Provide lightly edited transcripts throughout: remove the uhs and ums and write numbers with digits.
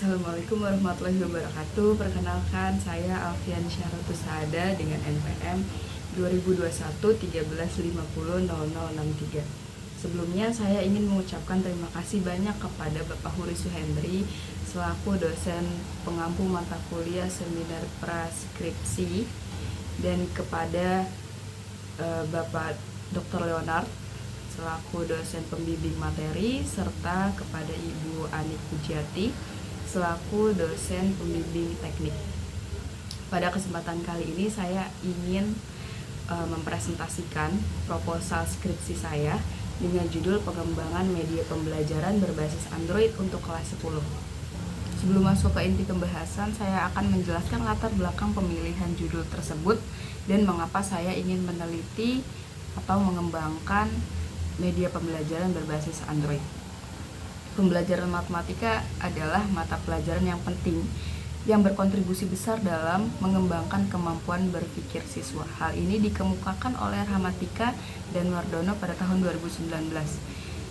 Assalamualaikum warahmatullahi wabarakatuh. Perkenalkan, saya Alfian Syahrotus Saada dengan NPM 2021 13500063. Sebelumnya saya ingin mengucapkan terima kasih banyak kepada Bapak Huri Suhendri selaku dosen pengampu mata kuliah seminar praskripsi dan kepada Bapak Dr. Leonard selaku dosen pembimbing materi serta kepada Ibu Ani Pujiati selaku dosen pembimbing teknik. Pada kesempatan kali ini saya ingin mempresentasikan proposal skripsi saya dengan judul pengembangan media pembelajaran berbasis Android untuk kelas 10. Sebelum masuk ke inti pembahasan, saya akan menjelaskan latar belakang pemilihan judul tersebut dan mengapa saya ingin meneliti atau mengembangkan media pembelajaran berbasis Android. Pembelajaran matematika adalah mata pelajaran yang penting yang berkontribusi besar dalam mengembangkan kemampuan berpikir siswa. Hal ini dikemukakan oleh Rahmatika dan Wardono pada tahun 2019.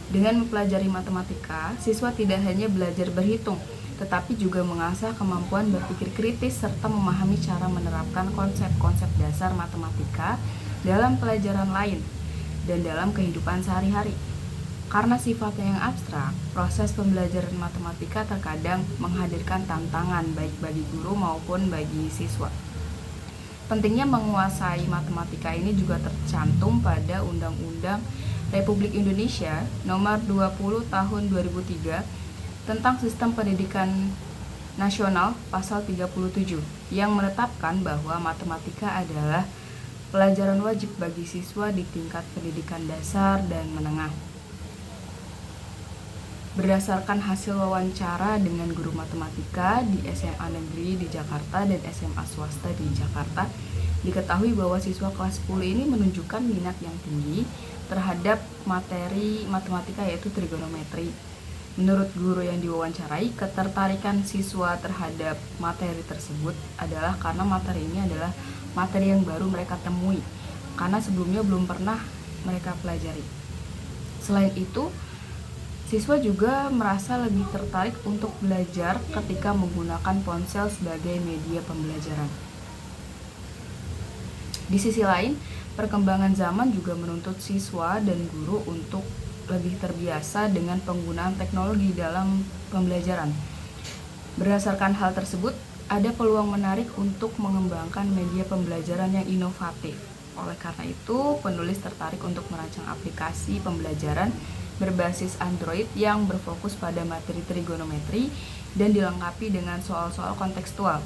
Dengan mempelajari matematika, siswa tidak hanya belajar berhitung, tetapi juga mengasah kemampuan berpikir kritis serta memahami cara menerapkan konsep-konsep dasar matematika dalam pelajaran lain dan dalam kehidupan sehari-hari. Karena sifatnya yang abstrak, proses pembelajaran matematika terkadang menghadirkan tantangan baik bagi guru maupun bagi siswa. Pentingnya menguasai matematika ini juga tercantum pada Undang-Undang Republik Indonesia Nomor 20 Tahun 2003 tentang Sistem Pendidikan Nasional Pasal 37 yang menetapkan bahwa matematika adalah pelajaran wajib bagi siswa di tingkat pendidikan dasar dan menengah. Berdasarkan hasil wawancara dengan guru matematika di SMA Negeri di Jakarta dan SMA swasta di Jakarta, diketahui bahwa siswa kelas 10 ini menunjukkan minat yang tinggi terhadap materi matematika yaitu trigonometri. Menurut guru yang diwawancarai, ketertarikan siswa terhadap materi tersebut adalah karena materi ini adalah materi yang baru mereka temui, karena sebelumnya belum pernah mereka pelajari. Selain itu, siswa juga merasa lebih tertarik untuk belajar ketika menggunakan ponsel sebagai media pembelajaran. Di sisi lain, perkembangan zaman juga menuntut siswa dan guru untuk lebih terbiasa dengan penggunaan teknologi dalam pembelajaran. Berdasarkan hal tersebut, ada peluang menarik untuk mengembangkan media pembelajaran yang inovatif. Oleh karena itu, penulis tertarik untuk merancang aplikasi pembelajaran berbasis Android yang berfokus pada materi trigonometri dan dilengkapi dengan soal-soal kontekstual.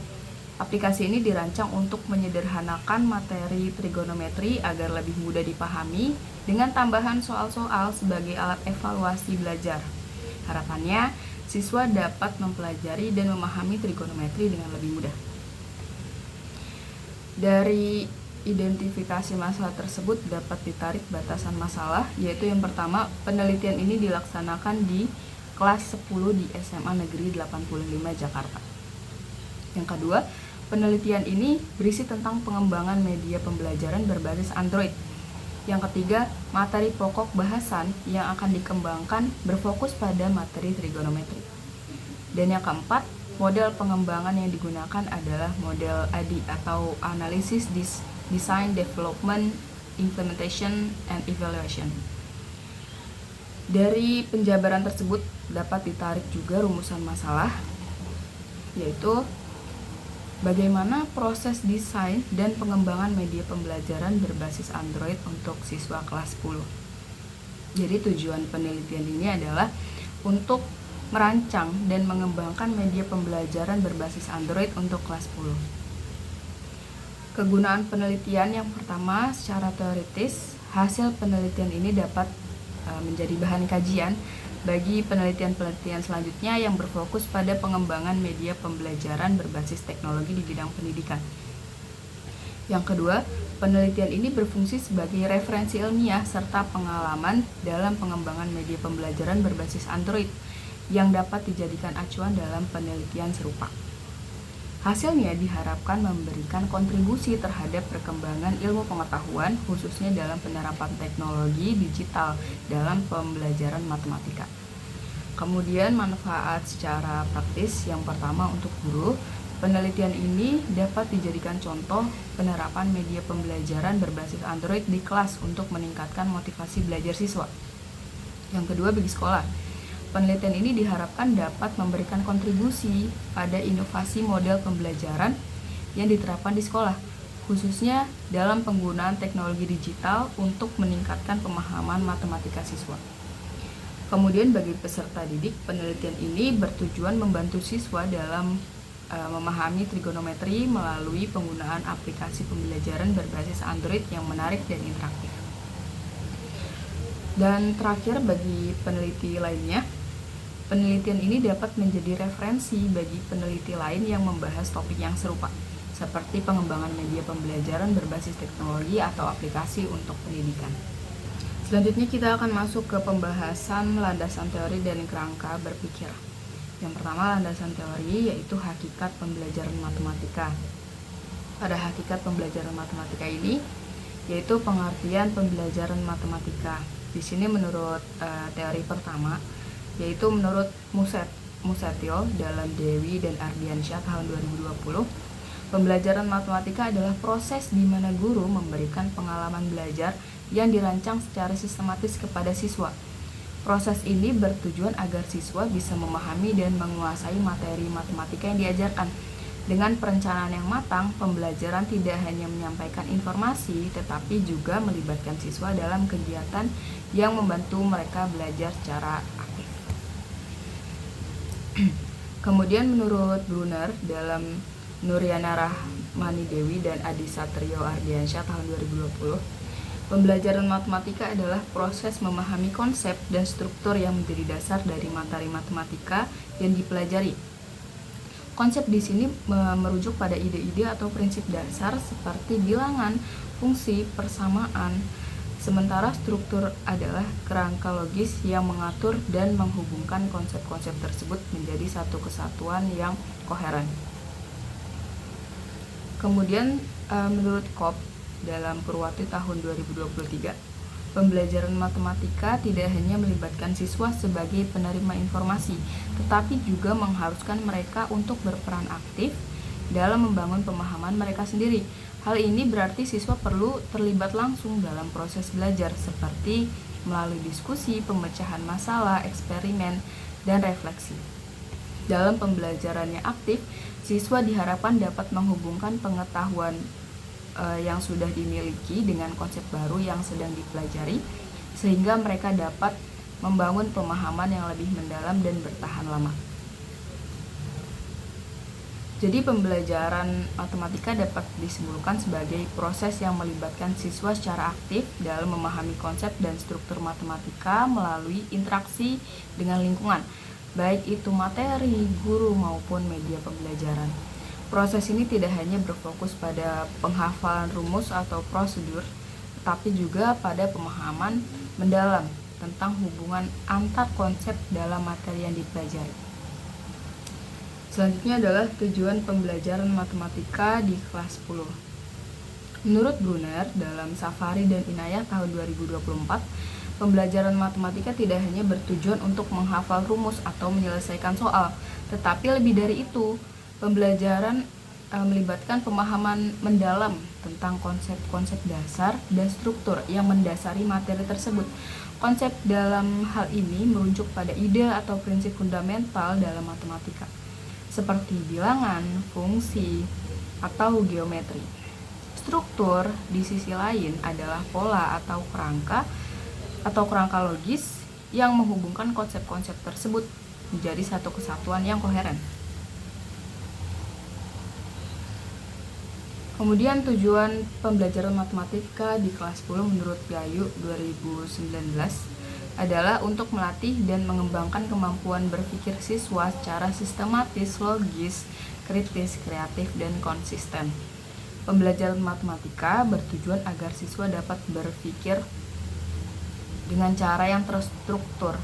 Aplikasi ini dirancang untuk menyederhanakan materi trigonometri agar lebih mudah dipahami dengan tambahan soal-soal sebagai alat evaluasi belajar. Harapannya, siswa dapat mempelajari dan memahami trigonometri dengan lebih mudah. Dari identifikasi masalah tersebut dapat ditarik batasan masalah, yaitu yang pertama, penelitian ini dilaksanakan di kelas 10 di SMA Negeri 85 Jakarta. Yang kedua, penelitian ini berisi tentang pengembangan media pembelajaran berbasis Android. Yang ketiga, materi pokok bahasan yang akan dikembangkan berfokus pada materi trigonometri. Dan yang keempat, model pengembangan yang digunakan adalah model ADI atau Analysis Design, Development, Implementation, and Evaluation. Dari penjabaran tersebut dapat ditarik juga rumusan masalah, yaitu bagaimana proses desain dan pengembangan media pembelajaran berbasis Android untuk siswa kelas 10. Jadi tujuan penelitian ini adalah untuk merancang dan mengembangkan media pembelajaran berbasis Android untuk kelas 10. Kegunaan penelitian yang pertama, secara teoritis, hasil penelitian ini dapat menjadi bahan kajian bagi penelitian-penelitian selanjutnya yang berfokus pada pengembangan media pembelajaran berbasis teknologi di bidang pendidikan. Yang kedua, penelitian ini berfungsi sebagai referensi ilmiah serta pengalaman dalam pengembangan media pembelajaran berbasis Android yang dapat dijadikan acuan dalam penelitian serupa. Hasilnya diharapkan memberikan kontribusi terhadap perkembangan ilmu pengetahuan, khususnya dalam penerapan teknologi digital dalam pembelajaran matematika. Kemudian manfaat secara praktis yang pertama untuk guru, penelitian ini dapat dijadikan contoh penerapan media pembelajaran berbasis Android di kelas untuk meningkatkan motivasi belajar siswa. Yang kedua, bagi sekolah, penelitian ini diharapkan dapat memberikan kontribusi pada inovasi model pembelajaran yang diterapkan di sekolah, khususnya dalam penggunaan teknologi digital untuk meningkatkan pemahaman matematika siswa. Kemudian bagi peserta didik, penelitian ini bertujuan membantu siswa dalam memahami trigonometri melalui penggunaan aplikasi pembelajaran berbasis Android yang menarik dan interaktif. Dan terakhir, bagi peneliti lainnya, penelitian ini dapat menjadi referensi bagi peneliti lain yang membahas topik yang serupa, seperti pengembangan media pembelajaran berbasis teknologi atau aplikasi untuk pendidikan. Selanjutnya kita akan masuk ke pembahasan landasan teori dan kerangka berpikir. Yang pertama, landasan teori yaitu hakikat pembelajaran matematika. Pada hakikat pembelajaran matematika ini yaitu pengertian pembelajaran matematika. Di sini menurut teori pertama yaitu menurut Musetil dalam Dewi dan Ardiansyah tahun 2020, pembelajaran matematika adalah proses di mana guru memberikan pengalaman belajar yang dirancang secara sistematis kepada siswa. Proses ini bertujuan agar siswa bisa memahami dan menguasai materi matematika yang diajarkan. Dengan perencanaan yang matang, pembelajaran tidak hanya menyampaikan informasi, tetapi juga melibatkan siswa dalam kegiatan yang membantu mereka belajar secara aktif. Kemudian menurut Brunner dalam Nuryana Rahmani Dewi dan Adi Satrio Ardiansyah tahun 2020, pembelajaran matematika adalah proses memahami konsep dan struktur yang menjadi dasar dari materi matematika yang dipelajari. Konsep di sini merujuk pada ide-ide atau prinsip dasar seperti bilangan, fungsi, persamaan. Sementara struktur adalah kerangka logis yang mengatur dan menghubungkan konsep-konsep tersebut menjadi satu kesatuan yang koheren. Kemudian menurut Kopp dalam Purwati tahun 2023, pembelajaran matematika tidak hanya melibatkan siswa sebagai penerima informasi, tetapi juga mengharuskan mereka untuk berperan aktif dalam membangun pemahaman mereka sendiri. Hal ini berarti siswa perlu terlibat langsung dalam proses belajar, seperti melalui diskusi, pemecahan masalah, eksperimen, dan refleksi. Dalam pembelajaran yang aktif, siswa diharapkan dapat menghubungkan pengetahuan yang sudah dimiliki dengan konsep baru yang sedang dipelajari, sehingga mereka dapat membangun pemahaman yang lebih mendalam dan bertahan lama. Jadi pembelajaran matematika dapat disimpulkan sebagai proses yang melibatkan siswa secara aktif dalam memahami konsep dan struktur matematika melalui interaksi dengan lingkungan, baik itu materi, guru, maupun media pembelajaran. Proses ini tidak hanya berfokus pada penghafalan rumus atau prosedur, tetapi juga pada pemahaman mendalam tentang hubungan antar konsep dalam materi yang dipelajari. Selanjutnya adalah tujuan pembelajaran matematika di kelas 10. Menurut Brunner dalam Safari dan Inayah tahun 2024, pembelajaran matematika tidak hanya bertujuan untuk menghafal rumus atau menyelesaikan soal, tetapi lebih dari itu, pembelajaran melibatkan pemahaman mendalam tentang konsep-konsep dasar dan struktur yang mendasari materi tersebut. Konsep dalam hal ini merujuk pada ide atau prinsip fundamental dalam matematika, seperti bilangan, fungsi, atau geometri. Struktur di sisi lain adalah pola atau kerangka logis yang menghubungkan konsep-konsep tersebut menjadi satu kesatuan yang koheren. Kemudian tujuan pembelajaran matematika di kelas 10 menurut Gayu 2019 adalah untuk melatih dan mengembangkan kemampuan berpikir siswa secara sistematis, logis, kritis, kreatif, dan konsisten. Pembelajaran matematika bertujuan agar siswa dapat berpikir dengan cara yang terstruktur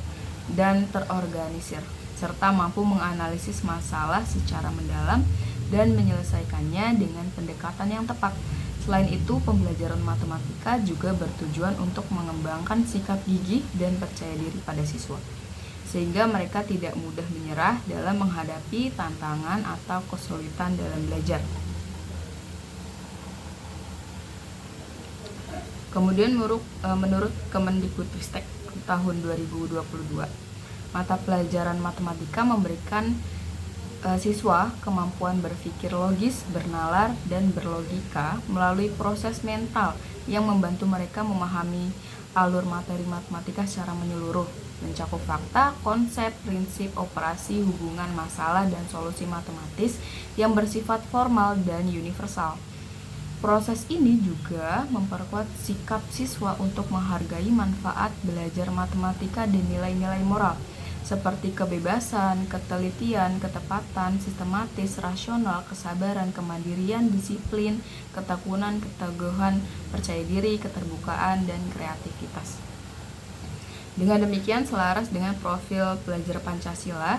dan terorganisir, serta mampu menganalisis masalah secara mendalam dan menyelesaikannya dengan pendekatan yang tepat. Selain itu, pembelajaran matematika juga bertujuan untuk mengembangkan sikap gigih dan percaya diri pada siswa. sehingga mereka tidak mudah menyerah dalam menghadapi tantangan atau kesulitan dalam belajar. Kemudian menurut Kemendikbudristek tahun 2022, mata pelajaran matematika memberikan siswa kemampuan berpikir logis, bernalar, dan berlogika melalui proses mental yang membantu mereka memahami alur materi matematika secara menyeluruh, mencakup fakta, konsep, prinsip, operasi, hubungan, masalah, dan solusi matematis yang bersifat formal dan universal. Proses ini juga memperkuat sikap siswa untuk menghargai manfaat belajar matematika dan nilai-nilai moral, seperti kebebasan, ketelitian, ketepatan, sistematis, rasional, kesabaran, kemandirian, disiplin, ketekunan, keteguhan, percaya diri, keterbukaan, dan kreativitas. Dengan demikian, selaras dengan profil pelajar Pancasila,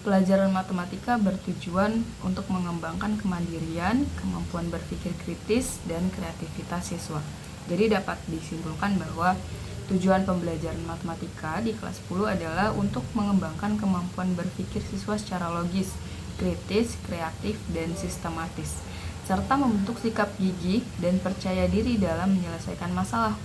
pelajaran matematika bertujuan untuk mengembangkan kemandirian, kemampuan berpikir kritis, dan kreativitas siswa. Jadi dapat disimpulkan bahwa tujuan pembelajaran matematika di kelas 10 adalah untuk mengembangkan kemampuan berpikir siswa secara logis, kritis, kreatif, dan sistematis, serta membentuk sikap gigih dan percaya diri dalam menyelesaikan masalah.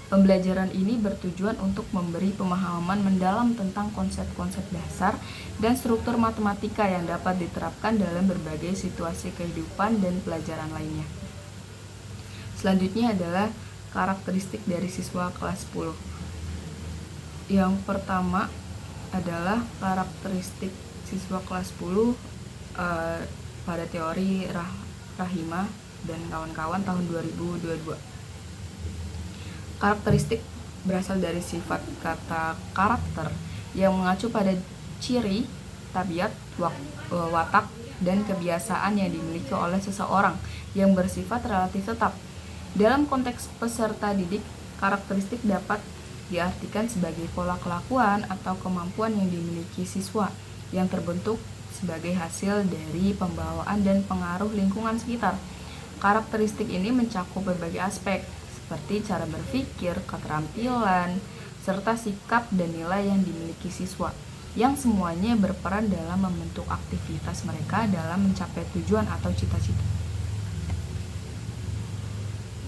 Pembelajaran ini bertujuan untuk memberi pemahaman mendalam tentang konsep-konsep dasar dan struktur matematika yang dapat diterapkan dalam berbagai situasi kehidupan dan pelajaran lainnya. Selanjutnya adalah karakteristik dari siswa kelas 10. Yang pertama adalah karakteristik siswa kelas 10 pada teori Rahimah dan kawan-kawan tahun 2022. Karakteristik berasal dari sifat kata karakter yang mengacu pada ciri, tabiat, watak, dan kebiasaan yang dimiliki oleh seseorang yang bersifat relatif tetap. Dalam konteks peserta didik, karakteristik dapat diartikan sebagai pola kelakuan atau kemampuan yang dimiliki siswa yang terbentuk sebagai hasil dari pembawaan dan pengaruh lingkungan sekitar. Karakteristik ini mencakup berbagai aspek, seperti cara berpikir, keterampilan, serta sikap dan nilai yang dimiliki siswa, yang semuanya berperan dalam membentuk aktivitas mereka dalam mencapai tujuan atau cita-cita.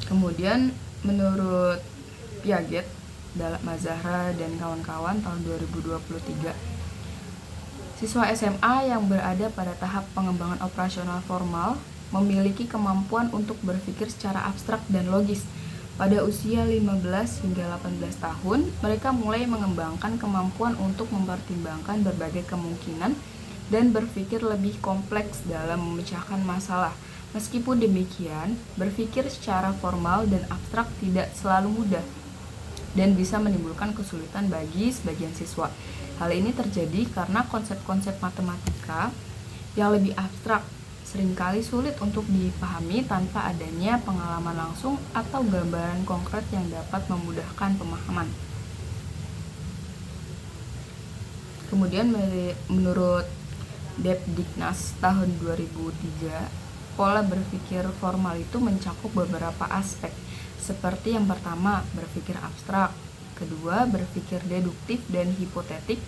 Kemudian, menurut Piaget, Mazahra, dan kawan-kawan tahun 2023, siswa SMA yang berada pada tahap pengembangan operasional formal memiliki kemampuan untuk berpikir secara abstrak dan logis. Pada usia 15 hingga 18 tahun, mereka mulai mengembangkan kemampuan untuk mempertimbangkan berbagai kemungkinan dan berpikir lebih kompleks dalam memecahkan masalah. Meskipun demikian, berpikir secara formal dan abstrak tidak selalu mudah dan bisa menimbulkan kesulitan bagi sebagian siswa. Hal ini terjadi karena konsep-konsep matematika yang lebih abstrak seringkali sulit untuk dipahami tanpa adanya pengalaman langsung atau gambaran konkret yang dapat memudahkan pemahaman. Kemudian menurut Depdiknas tahun 2003, pola berpikir formal itu mencakup beberapa aspek, seperti yang pertama, berpikir abstrak, kedua, berpikir deduktif dan hipotetik,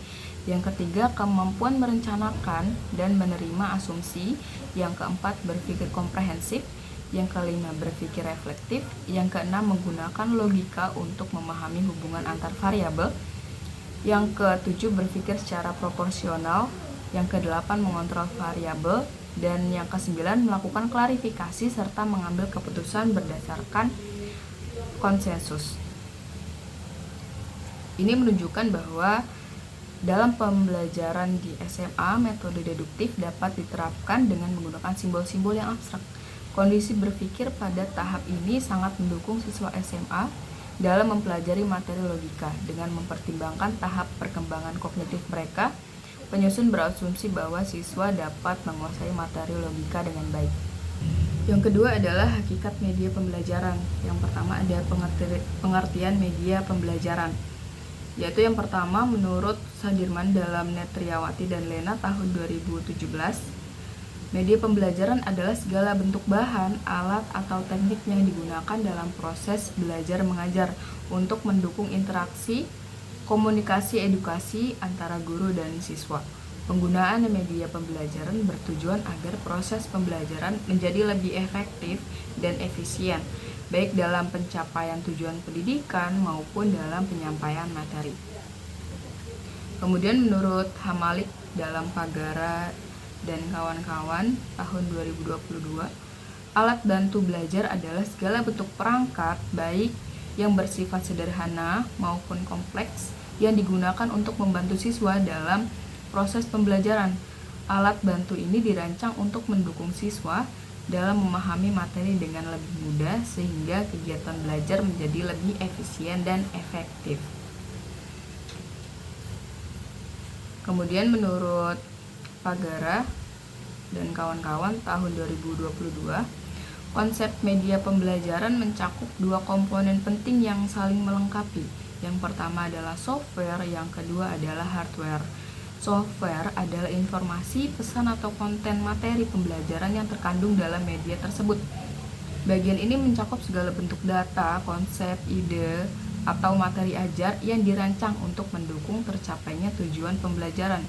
yang ketiga, kemampuan merencanakan dan menerima asumsi, yang keempat, berpikir komprehensif, yang kelima, berpikir reflektif, yang keenam, menggunakan logika untuk memahami hubungan antar variabel, yang ketujuh, berpikir secara proporsional, yang kedelapan, mengontrol variabel, dan yang kesembilan, melakukan klarifikasi serta mengambil keputusan berdasarkan konsensus. Ini menunjukkan bahwa dalam pembelajaran di SMA, metode deduktif dapat diterapkan dengan menggunakan simbol-simbol yang abstrak. Kondisi berpikir pada tahap ini sangat mendukung siswa SMA dalam mempelajari materi logika dengan mempertimbangkan tahap perkembangan kognitif mereka. Penyusun berasumsi bahwa siswa dapat menguasai materi logika dengan baik. Yang kedua adalah hakikat media pembelajaran. Yang pertama ada pengertian media pembelajaran, yaitu yang pertama menurut Sadirman dalam Netriawati dan Lena tahun 2017, media pembelajaran adalah segala bentuk bahan, alat, atau teknik yang digunakan dalam proses belajar mengajar untuk mendukung interaksi Komunikasi edukasi antara guru dan siswa. Penggunaan media pembelajaran bertujuan agar proses pembelajaran menjadi lebih efektif dan efisien, baik dalam pencapaian tujuan pendidikan maupun dalam penyampaian materi. Kemudian menurut Hamalik dalam Pagara dan kawan-kawan tahun 2022, alat bantu belajar adalah segala bentuk perangkat baik yang bersifat sederhana maupun kompleks yang digunakan untuk membantu siswa dalam proses pembelajaran. Alat bantu ini dirancang untuk mendukung siswa dalam memahami materi dengan lebih mudah sehingga kegiatan belajar menjadi lebih efisien dan efektif. Kemudian menurut Pagara dan kawan-kawan tahun 2022, konsep media pembelajaran mencakup dua komponen penting yang saling melengkapi. Yang pertama adalah software, yang kedua adalah hardware. Software adalah informasi, pesan atau konten materi pembelajaran yang terkandung dalam media tersebut. Bagian ini mencakup segala bentuk data, konsep, ide, atau materi ajar yang dirancang untuk mendukung tercapainya tujuan pembelajaran.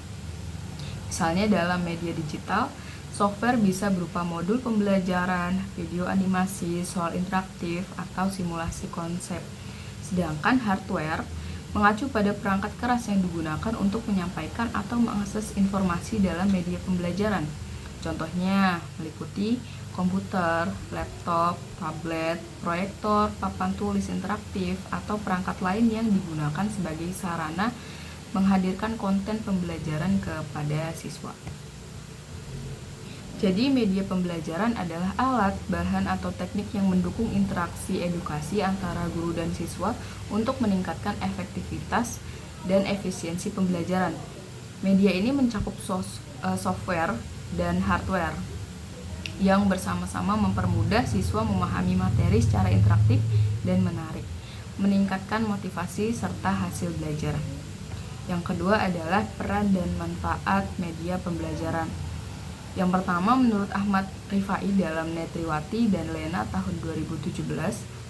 Misalnya dalam media digital, software bisa berupa modul pembelajaran, video animasi, soal interaktif, atau simulasi konsep. Sedangkan hardware mengacu pada perangkat keras yang digunakan untuk menyampaikan atau mengakses informasi dalam media pembelajaran. Contohnya meliputi komputer, laptop, tablet, proyektor, papan tulis interaktif, atau perangkat lain yang digunakan sebagai sarana menghadirkan konten pembelajaran kepada siswa. Jadi media pembelajaran adalah alat, bahan, atau teknik yang mendukung interaksi edukasi antara guru dan siswa untuk meningkatkan efektivitas dan efisiensi pembelajaran. Media ini mencakup software dan hardware yang bersama-sama mempermudah siswa memahami materi secara interaktif dan menarik, meningkatkan motivasi serta hasil belajar. Yang kedua adalah peran dan manfaat media pembelajaran. Yang pertama, menurut Ahmad Rifai dalam Netriwati dan Lena tahun 2017,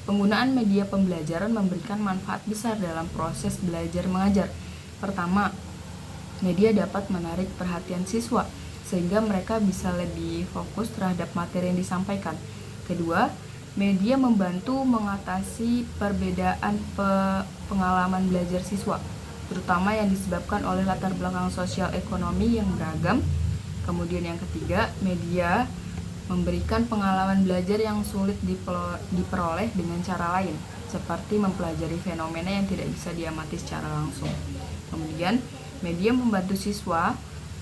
penggunaan media pembelajaran memberikan manfaat besar dalam proses belajar mengajar. Pertama, media dapat menarik perhatian siswa sehingga mereka bisa lebih fokus terhadap materi yang disampaikan. Kedua, media membantu mengatasi perbedaan pengalaman belajar siswa, terutama yang disebabkan oleh latar belakang sosial ekonomi yang beragam. Kemudian yang ketiga, media memberikan pengalaman belajar yang sulit diperoleh dengan cara lain, seperti mempelajari fenomena yang tidak bisa diamati secara langsung. Kemudian, media membantu siswa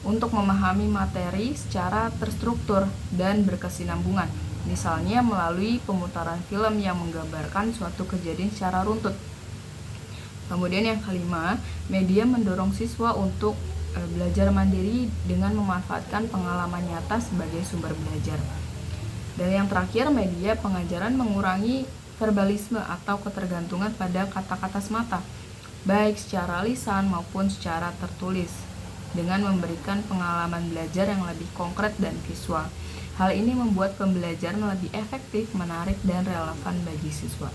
untuk memahami materi secara terstruktur dan berkesinambungan, misalnya melalui pemutaran film yang menggambarkan suatu kejadian secara runtut. Kemudian yang kelima, media mendorong siswa untuk belajar mandiri dengan memanfaatkan pengalaman nyata sebagai sumber belajar. Dan yang terakhir, media pengajaran mengurangi verbalisme atau ketergantungan pada kata-kata semata, baik secara lisan maupun secara tertulis, dengan memberikan pengalaman belajar yang lebih konkret dan visual. Hal ini membuat pembelajaran lebih efektif, menarik, dan relevan bagi siswa.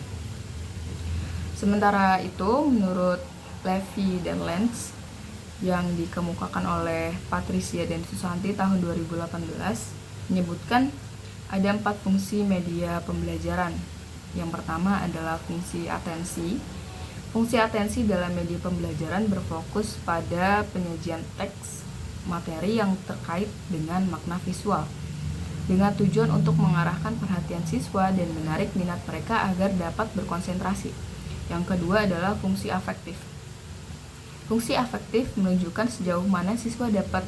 Sementara itu, menurut Levy dan Lenz yang dikemukakan oleh Patricia dan Susanti tahun 2018 menyebutkan ada 4 fungsi media pembelajaran. Yang pertama adalah fungsi atensi. Fungsi atensi dalam media pembelajaran berfokus pada penyajian teks materi yang terkait dengan makna visual, dengan tujuan untuk mengarahkan perhatian siswa dan menarik minat mereka agar dapat berkonsentrasi. Yang kedua adalah fungsi afektif. Fungsi afektif menunjukkan sejauh mana siswa dapat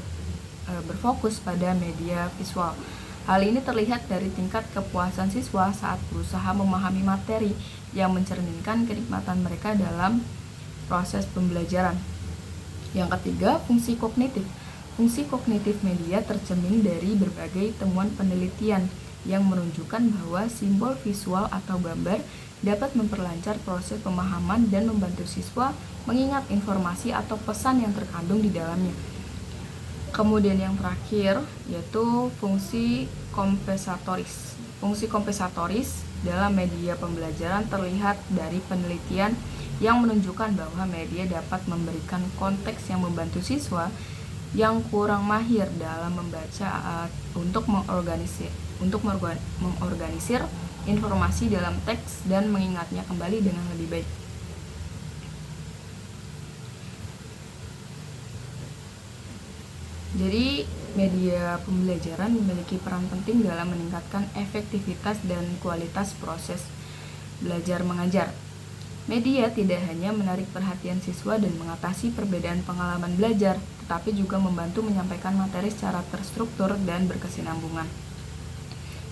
berfokus pada media visual. Hal ini terlihat dari tingkat kepuasan siswa saat berusaha memahami materi yang mencerminkan kenikmatan mereka dalam proses pembelajaran. Yang ketiga, fungsi kognitif. Fungsi kognitif media tercermin dari berbagai temuan penelitian yang menunjukkan bahwa simbol visual atau gambar dapat memperlancar proses pemahaman dan membantu siswa mengingat informasi atau pesan yang terkandung di dalamnya. Kemudian yang terakhir yaitu fungsi kompensatoris. Fungsi kompensatoris dalam media pembelajaran terlihat dari penelitian yang menunjukkan bahwa media dapat memberikan konteks yang membantu siswa yang kurang mahir dalam membaca untuk mengorganisir informasi dalam teks dan mengingatnya kembali dengan lebih baik. Jadi, media pembelajaran memiliki peran penting dalam meningkatkan efektivitas dan kualitas proses belajar mengajar. Media tidak hanya menarik perhatian siswa dan mengatasi perbedaan pengalaman belajar, tetapi juga membantu menyampaikan materi secara terstruktur dan berkesinambungan.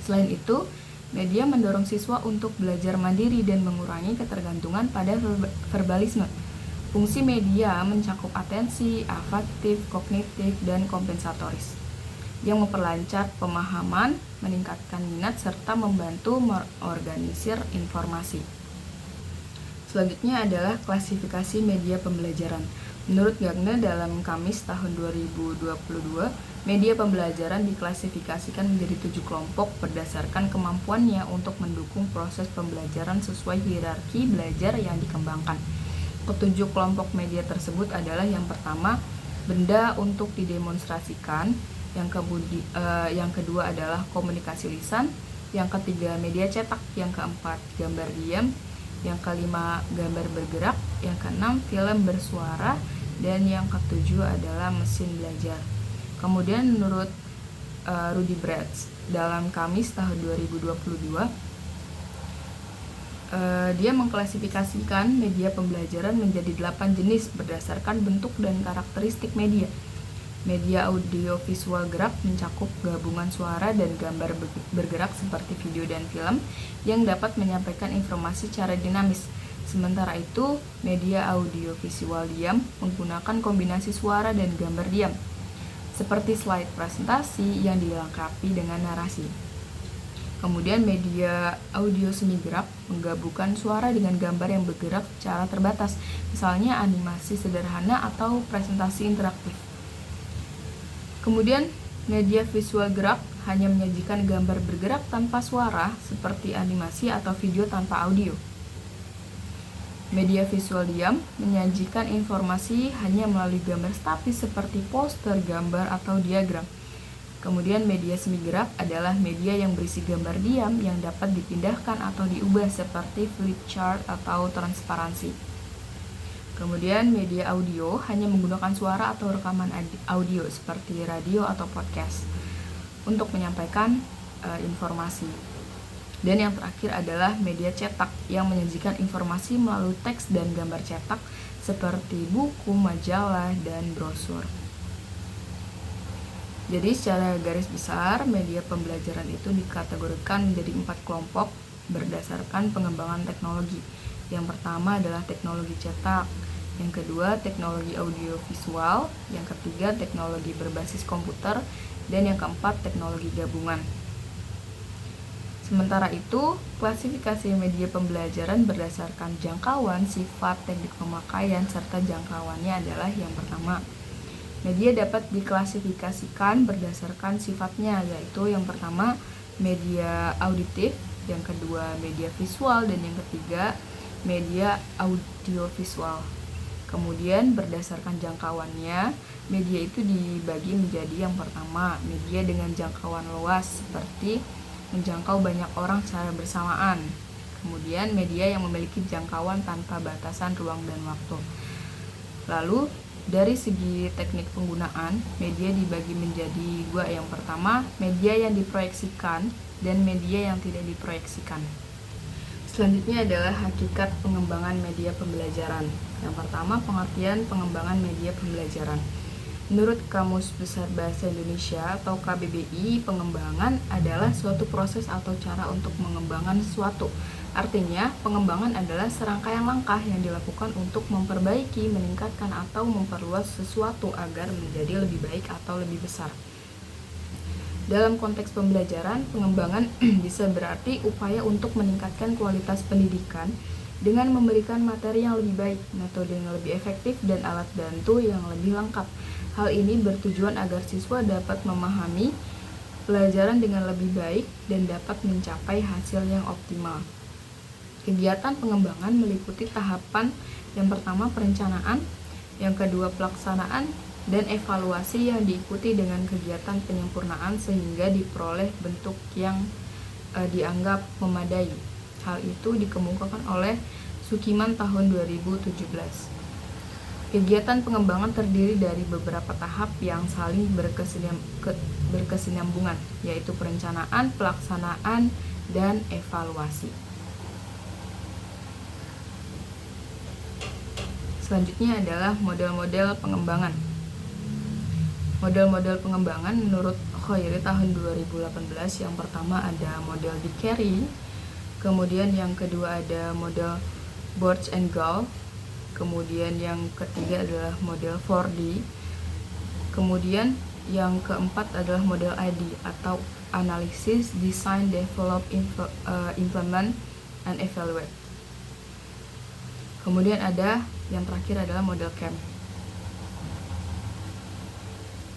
Selain itu, media mendorong siswa untuk belajar mandiri dan mengurangi ketergantungan pada verbalisme. Fungsi media mencakup atensi, afektif, kognitif, dan kompensatoris yang memperlancar pemahaman, meningkatkan minat, serta membantu mengorganisir informasi. Selanjutnya adalah klasifikasi media pembelajaran. Menurut Gagne dalam Kamis tahun 2022, media pembelajaran diklasifikasikan menjadi 7 kelompok berdasarkan kemampuannya untuk mendukung proses pembelajaran sesuai hierarki belajar yang dikembangkan. Ketujuh kelompok media tersebut adalah yang pertama, benda untuk didemonstrasikan, yang kedua adalah komunikasi lisan, yang ketiga media cetak, yang keempat gambar diam, yang kelima gambar bergerak, yang keenam film bersuara, dan yang ketujuh adalah mesin belajar. Kemudian menurut Rudy Bratz dalam Kamis tahun 2022, dia mengklasifikasikan media pembelajaran menjadi 8 jenis berdasarkan bentuk dan karakteristik media. Media audiovisual gerak mencakup gabungan suara dan gambar bergerak seperti video dan film yang dapat menyampaikan informasi secara dinamis. Sementara itu, media audiovisual diam menggunakan kombinasi suara dan gambar diam, seperti slide presentasi yang dilengkapi dengan narasi. Kemudian media audio semi gerak menggabungkan suara dengan gambar yang bergerak secara terbatas, misalnya animasi sederhana atau presentasi interaktif. Kemudian media visual gerak hanya menyajikan gambar bergerak tanpa suara seperti animasi atau video tanpa audio. Media visual diam menyajikan informasi hanya melalui gambar statis seperti poster, gambar, atau diagram. Kemudian media semi gerak adalah media yang berisi gambar diam yang dapat dipindahkan atau diubah seperti flip chart atau transparansi. Kemudian media audio hanya menggunakan suara atau rekaman audio seperti radio atau podcast untuk menyampaikan informasi. Dan yang terakhir adalah media cetak yang menyajikan informasi melalui teks dan gambar cetak seperti buku, majalah, dan brosur. Jadi secara garis besar, media pembelajaran itu dikategorikan menjadi 4 kelompok berdasarkan pengembangan teknologi. Yang pertama adalah teknologi cetak, yang kedua teknologi audiovisual, yang ketiga teknologi berbasis komputer, dan yang keempat teknologi gabungan. Sementara itu, klasifikasi media pembelajaran berdasarkan jangkauan, sifat, teknik pemakaian, serta jangkauannya adalah yang pertama. Media dapat diklasifikasikan berdasarkan sifatnya, yaitu yang pertama media auditif, yang kedua media visual, dan yang ketiga media audiovisual. Kemudian berdasarkan jangkauannya, media itu dibagi menjadi yang pertama, media dengan jangkauan luas seperti menjangkau banyak orang secara bersamaan. Kemudian media yang memiliki jangkauan tanpa batasan ruang dan waktu. Lalu dari segi teknik penggunaan, media dibagi menjadi 2. Yang pertama, media yang diproyeksikan dan media yang tidak diproyeksikan. Selanjutnya adalah hakikat pengembangan media pembelajaran. Yang pertama, pengertian pengembangan media pembelajaran. Menurut Kamus Besar Bahasa Indonesia atau KBBI, pengembangan adalah suatu proses atau cara untuk mengembangkan sesuatu. Artinya, pengembangan adalah serangkaian langkah yang dilakukan untuk memperbaiki, meningkatkan, atau memperluas sesuatu agar menjadi lebih baik atau lebih besar. Dalam konteks pembelajaran, pengembangan bisa berarti upaya untuk meningkatkan kualitas pendidikan dengan memberikan materi yang lebih baik, metode yang lebih efektif, dan alat bantu yang lebih lengkap. Hal ini bertujuan agar siswa dapat memahami pelajaran dengan lebih baik dan dapat mencapai hasil yang optimal. Kegiatan pengembangan meliputi tahapan Yang pertama perencanaan, yang kedua pelaksanaan, dan evaluasi yang diikuti dengan kegiatan penyempurnaan sehingga diperoleh bentuk yang dianggap memadai. Hal itu dikemukakan oleh Sukiman tahun 2017. Kegiatan pengembangan terdiri dari beberapa tahap yang saling berkesinambungan, yaitu perencanaan, pelaksanaan, dan evaluasi. Selanjutnya adalah model-model pengembangan. Model-model pengembangan menurut Khoiri tahun 2018, yang pertama ada model Di-Carey, kemudian yang kedua ada model Borch and Gall, kemudian yang ketiga adalah model 4D, kemudian yang keempat adalah model ID atau Analysis, Design, Develop, Implement, and Evaluate. Kemudian ada yang terakhir adalah model CAM.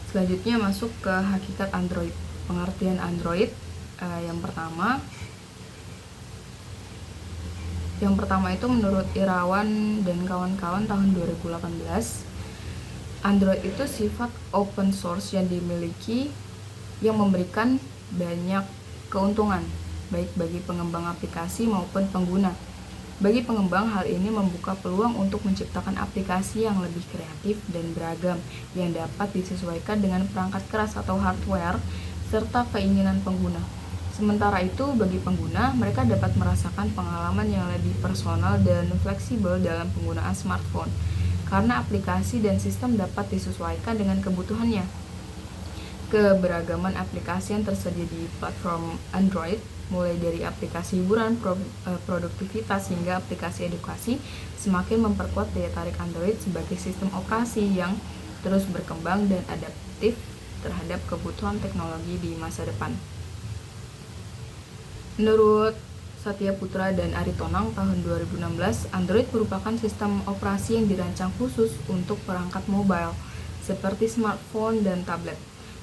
Selanjutnya masuk ke hakikat Android. Pengertian Android yang pertama itu menurut Irawan dan kawan-kawan tahun 2018, Android itu sifat open source yang dimiliki yang memberikan banyak keuntungan baik bagi pengembang aplikasi maupun pengguna. Bagi pengembang, hal ini membuka peluang untuk menciptakan aplikasi yang lebih kreatif dan beragam yang dapat disesuaikan dengan perangkat keras atau hardware serta keinginan pengguna. Sementara itu, bagi pengguna, mereka dapat merasakan pengalaman yang lebih personal dan fleksibel dalam penggunaan smartphone, karena aplikasi dan sistem dapat disesuaikan dengan kebutuhannya. Keberagaman aplikasi yang tersedia di platform Android, mulai dari aplikasi hiburan, produktivitas, hingga aplikasi edukasi, semakin memperkuat daya tarik Android sebagai sistem operasi yang terus berkembang dan adaptif terhadap kebutuhan teknologi di masa depan. Menurut Satya Putra dan Aritonang tahun 2016, Android merupakan sistem operasi yang dirancang khusus untuk perangkat mobile seperti smartphone dan tablet.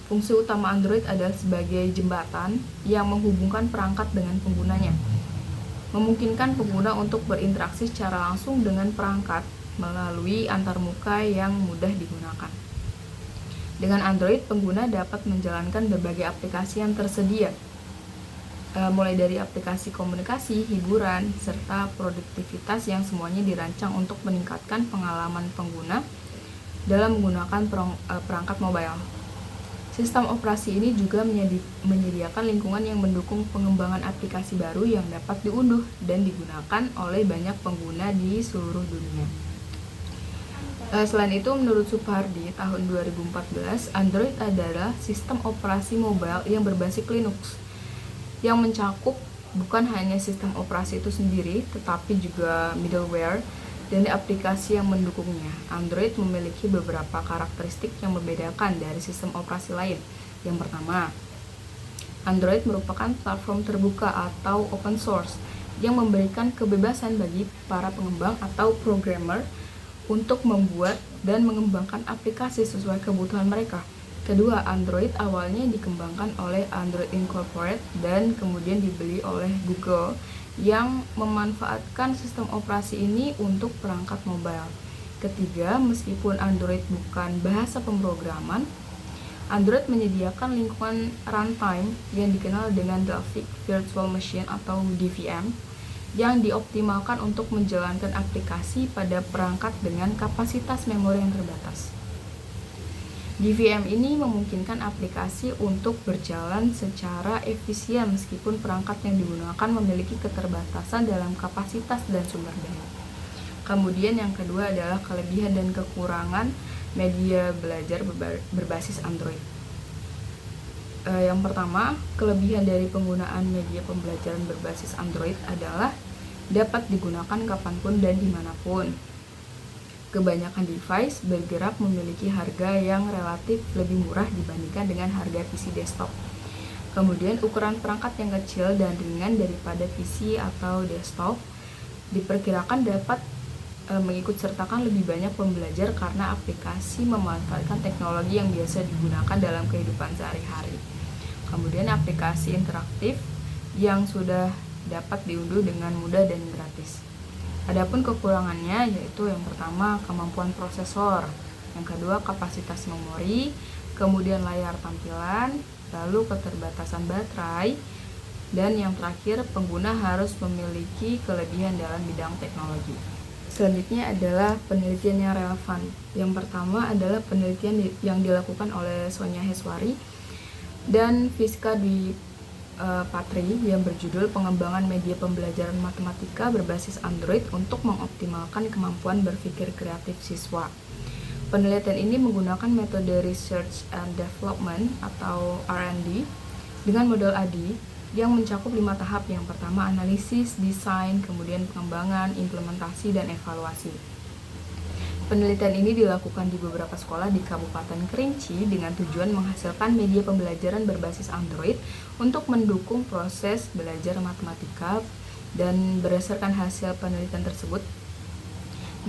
Fungsi utama Android adalah sebagai jembatan yang menghubungkan perangkat dengan penggunanya, memungkinkan pengguna untuk berinteraksi secara langsung dengan perangkat melalui antarmuka yang mudah digunakan. Dengan Android, pengguna dapat menjalankan berbagai aplikasi yang tersedia, mulai dari aplikasi komunikasi, hiburan, serta produktivitas yang semuanya dirancang untuk meningkatkan pengalaman pengguna dalam menggunakan perangkat mobile. Sistem operasi ini juga menyediakan lingkungan yang mendukung pengembangan aplikasi baru yang dapat diunduh dan digunakan oleh banyak pengguna di seluruh dunia. Selain itu, menurut Supardi tahun 2014, Android adalah sistem operasi mobile yang berbasis Linux, yang mencakup bukan hanya sistem operasi itu sendiri, tetapi juga middleware dan aplikasi yang mendukungnya. Android memiliki beberapa karakteristik yang membedakan dari sistem operasi lain. Yang pertama, Android merupakan platform terbuka atau open source yang memberikan kebebasan bagi para pengembang atau programmer untuk membuat dan mengembangkan aplikasi sesuai kebutuhan mereka. Kedua, Android awalnya dikembangkan oleh Android Incorporated dan kemudian dibeli oleh Google yang memanfaatkan sistem operasi ini untuk perangkat mobile. Ketiga, meskipun Android bukan bahasa pemrograman, Android menyediakan lingkungan runtime yang dikenal dengan Delphic Virtual Machine atau DVM yang dioptimalkan untuk menjalankan aplikasi pada perangkat dengan kapasitas memori yang terbatas. DVM ini memungkinkan aplikasi untuk berjalan secara efisien meskipun perangkat yang digunakan memiliki keterbatasan dalam kapasitas dan sumber daya. Kemudian yang kedua adalah kelebihan dan kekurangan media belajar berbasis Android. Yang pertama, kelebihan dari penggunaan media pembelajaran berbasis Android adalah dapat digunakan kapanpun dan dimanapun. Kebanyakan device bergerak memiliki harga yang relatif lebih murah dibandingkan dengan harga PC desktop. Kemudian ukuran perangkat yang kecil dan ringan daripada PC atau desktop diperkirakan dapat mengikut sertakan lebih banyak pembelajar karena aplikasi memanfaatkan teknologi yang biasa digunakan dalam kehidupan sehari-hari. Kemudian aplikasi interaktif yang sudah dapat diunduh dengan mudah dan gratis. Adapun kekurangannya yaitu yang pertama kemampuan prosesor, yang kedua kapasitas memori, kemudian layar tampilan, lalu keterbatasan baterai, dan yang terakhir pengguna harus memiliki kelebihan dalam bidang teknologi. Selanjutnya adalah penelitian yang relevan. Yang pertama adalah penelitian yang dilakukan oleh Sonia Heswari dan Fiska Dwi Patri yang berjudul Pengembangan Media Pembelajaran Matematika Berbasis Android untuk Mengoptimalkan Kemampuan Berpikir Kreatif Siswa. Penelitian ini menggunakan metode Research and Development atau R&D dengan model ADI yang mencakup 5 tahap. Yang pertama analisis, desain, kemudian pengembangan, implementasi, dan evaluasi. Penelitian ini dilakukan di beberapa sekolah di Kabupaten Kerinci dengan tujuan menghasilkan media pembelajaran berbasis Android untuk mendukung proses belajar matematika, dan berdasarkan hasil penelitian tersebut,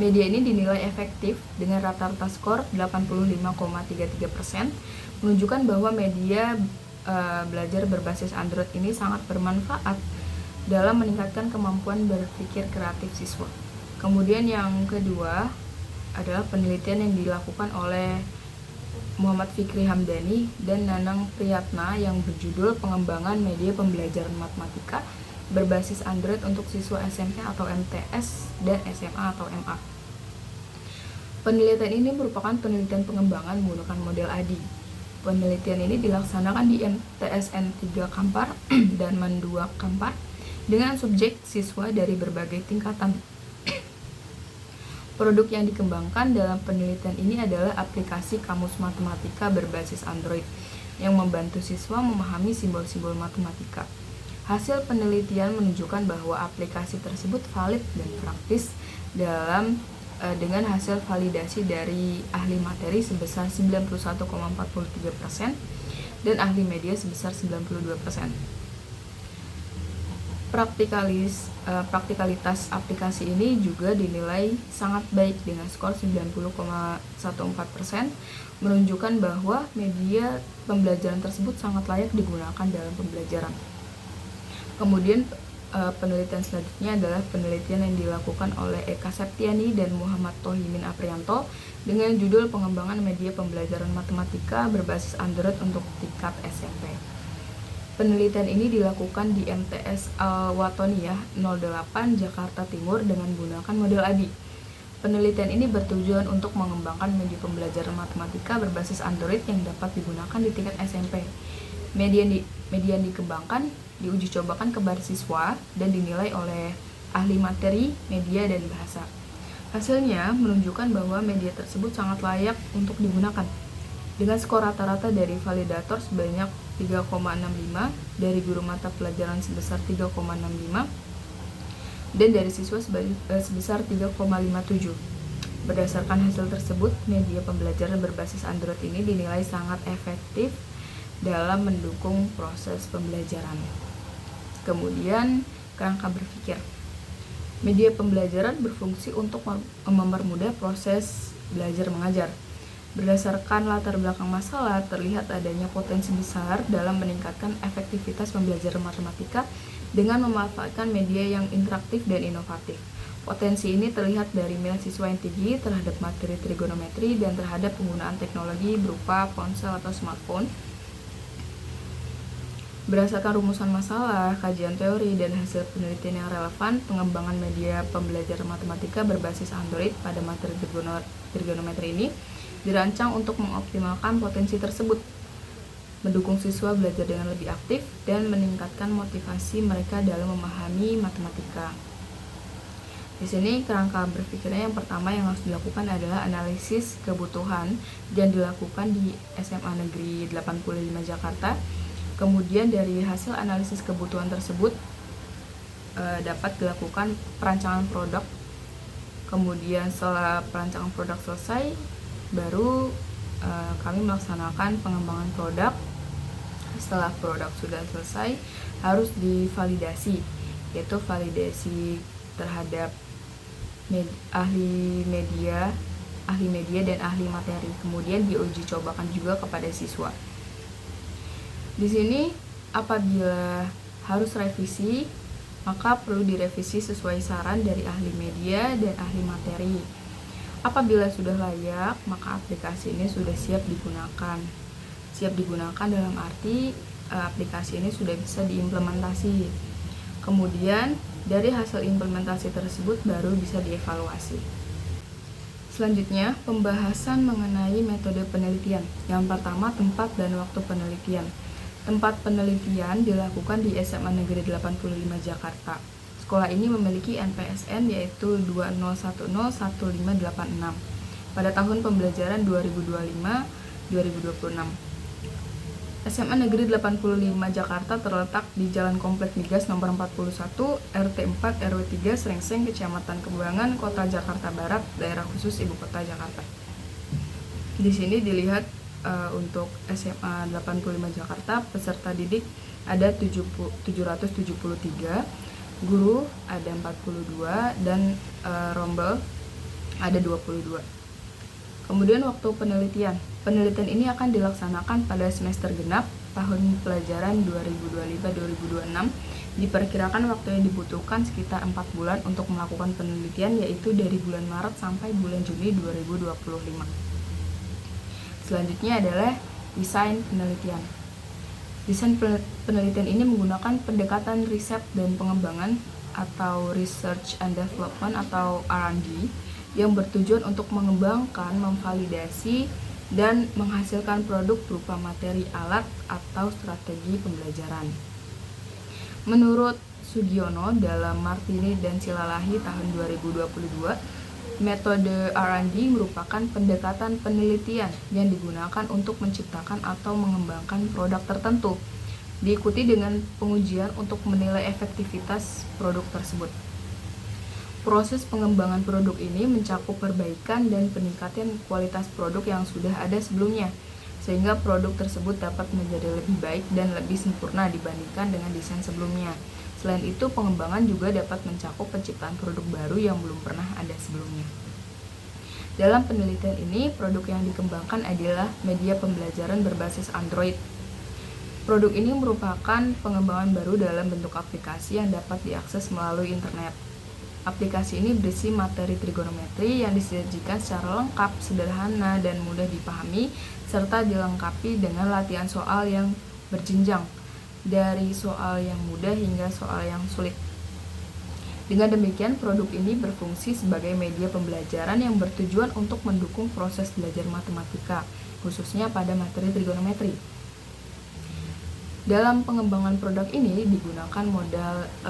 media ini dinilai efektif dengan rata-rata skor 85,33%, menunjukkan bahwa media belajar berbasis Android ini sangat bermanfaat dalam meningkatkan kemampuan berpikir kreatif siswa. Kemudian yang kedua adalah penelitian yang dilakukan oleh Muhammad Fikri Hamdani dan Nanang Priyatna yang berjudul Pengembangan Media Pembelajaran Matematika Berbasis Android untuk Siswa SMP atau MTS dan SMA atau MA. Penelitian ini merupakan penelitian pengembangan menggunakan model ADI. Penelitian ini dilaksanakan di MTSN 3 Kampar dan MAN 2 Kampar dengan subjek siswa dari berbagai tingkatan. Produk yang dikembangkan dalam penelitian ini adalah aplikasi kamus matematika berbasis Android yang membantu siswa memahami simbol-simbol matematika. Hasil penelitian menunjukkan bahwa aplikasi tersebut valid dan praktis dengan hasil validasi dari ahli materi sebesar 91,43% dan ahli media sebesar 92%. Praktikalitas aplikasi ini juga dinilai sangat baik dengan skor 90,14%, menunjukkan bahwa media pembelajaran tersebut sangat layak digunakan dalam pembelajaran. Kemudian penelitian selanjutnya adalah penelitian yang dilakukan oleh Eka Septiani dan Muhammad Tohimin Aprianto dengan judul Pengembangan Media Pembelajaran Matematika Berbasis Android untuk Tingkat SMP. Penelitian ini dilakukan di MTS Al-Watoniyah 08 Jakarta Timur dengan menggunakan model ADI. Penelitian ini bertujuan untuk mengembangkan media pembelajaran matematika berbasis Android yang dapat digunakan di tingkat SMP. Media yang dikembangkan diuji cobakan kepada siswa dan dinilai oleh ahli materi, media, dan bahasa. Hasilnya menunjukkan bahwa media tersebut sangat layak untuk digunakan dengan skor rata-rata dari validator sebanyak 3,65, dari guru mata pelajaran sebesar 3,65, dan dari siswa sebesar 3,57. Berdasarkan hasil tersebut, media pembelajaran berbasis Android ini dinilai sangat efektif dalam mendukung proses pembelajaran. Kemudian, kerangka berpikir. Media pembelajaran berfungsi untuk mempermudah proses belajar mengajar. Berdasarkan latar belakang masalah, terlihat adanya potensi besar dalam meningkatkan efektivitas pembelajaran matematika dengan memanfaatkan media yang interaktif dan inovatif. Potensi ini terlihat dari minat siswa yang tinggi terhadap materi trigonometri dan terhadap penggunaan teknologi berupa ponsel atau smartphone. Berdasarkan rumusan masalah, kajian teori, dan hasil penelitian yang relevan, pengembangan media pembelajaran matematika berbasis Android pada materi trigonometri ini dirancang untuk mengoptimalkan potensi tersebut, mendukung siswa belajar dengan lebih aktif, dan meningkatkan motivasi mereka dalam memahami matematika. Di sini kerangka berpikirnya yang pertama yang harus dilakukan adalah analisis kebutuhan yang dilakukan di SMA Negeri 85 Jakarta. Kemudian dari hasil analisis kebutuhan tersebut dapat dilakukan perancangan produk. Kemudian setelah perancangan produk selesai, baru kami melaksanakan pengembangan produk. Setelah produk sudah selesai, harus divalidasi, yaitu validasi terhadap ahli media dan ahli materi. Kemudian diuji cobakan juga kepada siswa. Di sini apabila harus revisi, maka perlu direvisi sesuai saran dari ahli media dan ahli materi. Apabila sudah layak, maka aplikasi ini sudah siap digunakan. Siap digunakan dalam arti aplikasi ini sudah bisa diimplementasi. Kemudian dari hasil implementasi tersebut baru bisa dievaluasi. Selanjutnya, pembahasan mengenai metode penelitian. Yang pertama, tempat dan waktu penelitian. Tempat penelitian dilakukan di SMA Negeri 85 Jakarta. Sekolah ini memiliki NPSN yaitu 20101586 pada tahun pembelajaran 2025-2026. SMA Negeri 85 Jakarta terletak di Jalan Komplek Migas nomor 41, RT 4 RW 3 Srengseng, Kecamatan Kembangan, Kota Jakarta Barat, daerah khusus Ibu Kota Jakarta. Di sini dilihat untuk SMA 85 Jakarta, peserta didik ada 773, guru ada 42, dan rombel ada 22. Kemudian waktu penelitian. Penelitian ini akan dilaksanakan pada semester genap tahun pelajaran 2025-2026. Diperkirakan waktu yang dibutuhkan sekitar 4 bulan untuk melakukan penelitian, yaitu dari bulan Maret sampai bulan Juni 2025. Selanjutnya adalah desain penelitian. Desain penelitian ini menggunakan pendekatan riset dan pengembangan atau Research and Development atau R&D yang bertujuan untuk mengembangkan, memvalidasi, dan menghasilkan produk berupa materi alat atau strategi pembelajaran. Menurut Sugiono dalam Martini dan Silalahi tahun 2022, metode R&D merupakan pendekatan penelitian yang digunakan untuk menciptakan atau mengembangkan produk tertentu, diikuti dengan pengujian untuk menilai efektivitas produk tersebut. Proses pengembangan produk ini mencakup perbaikan dan peningkatan kualitas produk yang sudah ada sebelumnya, sehingga produk tersebut dapat menjadi lebih baik dan lebih sempurna dibandingkan dengan desain sebelumnya. Selain itu, pengembangan juga dapat mencakup penciptaan produk baru yang belum pernah ada sebelumnya. Dalam penelitian ini, produk yang dikembangkan adalah media pembelajaran berbasis Android. Produk ini merupakan pengembangan baru dalam bentuk aplikasi yang dapat diakses melalui internet. Aplikasi ini berisi materi trigonometri yang disajikan secara lengkap, sederhana, dan mudah dipahami, serta dilengkapi dengan latihan soal yang berjenjang, dari soal yang mudah hingga soal yang sulit. Dengan demikian, produk ini berfungsi sebagai media pembelajaran yang bertujuan untuk mendukung proses belajar matematika, khususnya pada materi trigonometri. Dalam pengembangan produk ini digunakan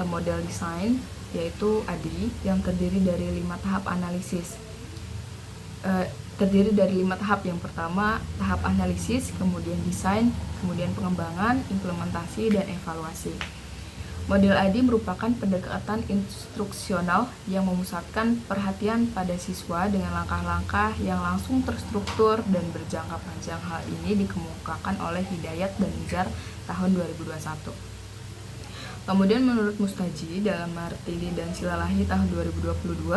model desain, yaitu ADRI, yang terdiri dari 5 tahap analisis. Yang pertama, tahap analisis, kemudian desain, kemudian pengembangan, implementasi, dan evaluasi. Model ADRI merupakan pendekatan instruksional yang memusatkan perhatian pada siswa dengan langkah-langkah yang langsung terstruktur dan berjangka panjang. Hal ini dikemukakan oleh Hidayat dan Nizar tahun 2021. Kemudian menurut Mustaji dalam Martini dan Silalahi tahun 2022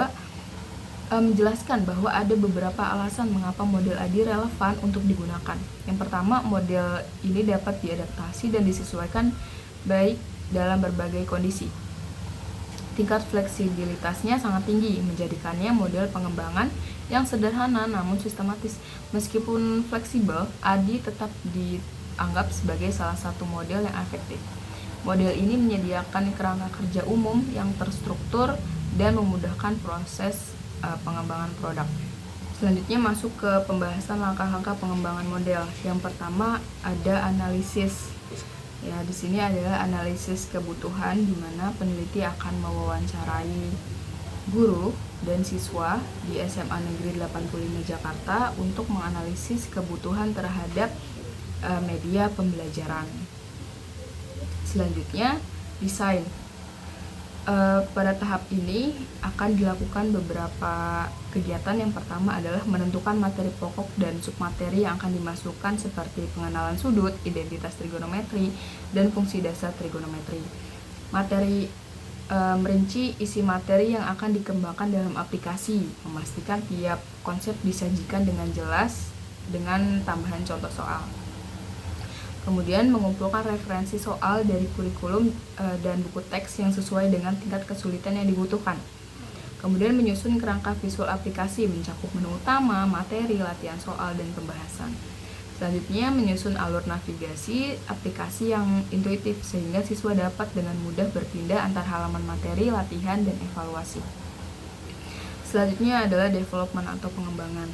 menjelaskan bahwa ada beberapa alasan mengapa model ADRI relevan untuk digunakan. Yang pertama, model ini dapat diadaptasi dan disesuaikan baik dalam berbagai kondisi. Tingkat fleksibilitasnya sangat tinggi, menjadikannya model pengembangan yang sederhana namun sistematis. Meskipun fleksibel, ADRI tetap dianggap sebagai salah satu model yang efektif. Model ini menyediakan kerangka kerja umum yang terstruktur dan memudahkan proses pengembangan produk. Selanjutnya masuk ke pembahasan langkah-langkah pengembangan model. Yang pertama ada analisis. Ya, di sini adalah analisis kebutuhan di mana peneliti akan mewawancarai guru dan siswa di SMA Negeri 85 Jakarta untuk menganalisis kebutuhan terhadap media pembelajaran. Selanjutnya, desain. Pada tahap ini akan dilakukan beberapa kegiatan. Yang pertama adalah menentukan materi pokok dan submateri yang akan dimasukkan seperti pengenalan sudut, identitas trigonometri, dan fungsi dasar trigonometri. Materi merinci isi materi yang akan dikembangkan dalam aplikasi, memastikan tiap konsep disajikan dengan jelas dengan tambahan contoh soal. Kemudian mengumpulkan referensi soal dari kurikulum dan buku teks yang sesuai dengan tingkat kesulitan yang dibutuhkan. Kemudian menyusun kerangka visual aplikasi mencakup menu utama, materi, latihan soal, dan pembahasan. Selanjutnya menyusun alur navigasi aplikasi yang intuitif sehingga siswa dapat dengan mudah berpindah antar halaman materi, latihan, dan evaluasi. Selanjutnya adalah development atau pengembangan.